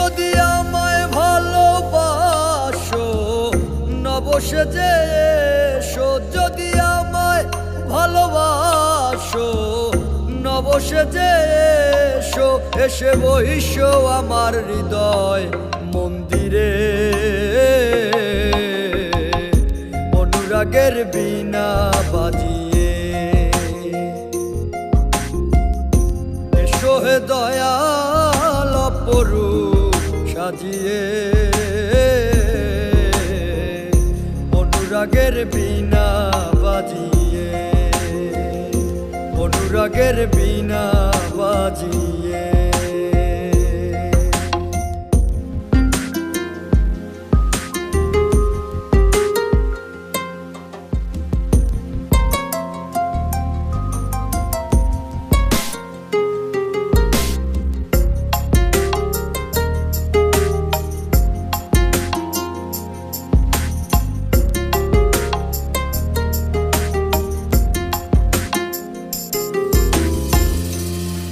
যদি আমায় ভালোবাসো নবসেজে এসো, যদি আমায় ভালোবাসো নবসেজে এসো, এসে বহিসো আমার হৃদয় মন্দিরে, অনুরাগের বীণা বাজিয়ে। এসো হে দয়াল অপরূপ সাজিয়ে, অনুরাগের বীণা বাজিয়ে, অনুরাগের বীণা বাজিয়ে।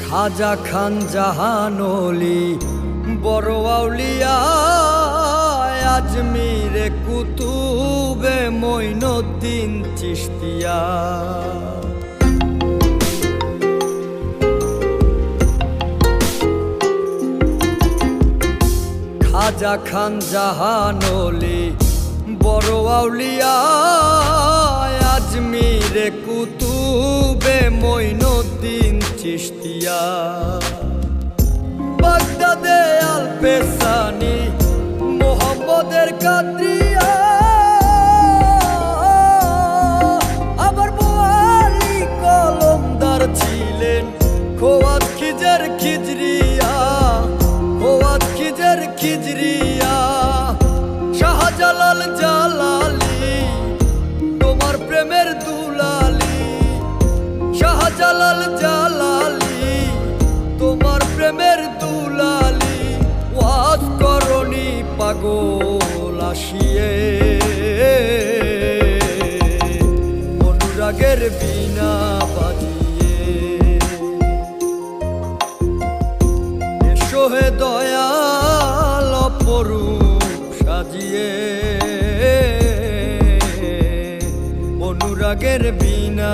খাজা খান জাহানলি বড় আউলিয়া, আজমিরে কুতুবে মঈনুদ্দিন চিশতিয়া। খাজা খান জাহানলি বড় আউলিয়া, আজমিরে কুতুবে মঈনুদ্দিন চিশতিয়া। বাগদাদে আল পেসানি মোহাম্মদের কাদরিয়া, আবার বোয়ালি কলমদার ছিলেন খোয়াত খিজর খিজরিয়া, খোয়াত খিজর খিজরিয়া। শাহজালাল জালালি তোমার প্রেমের দুলালি, শাহজালাল জালালি তোমার প্রেমের দুলালি। ওয়াজ করনি পাগল আসিয়ে, অনুরাগের বীণা বাজিয়ে। এসো হে দয়াল অপরূপ সাজিয়ে, অনুরাগের বীণা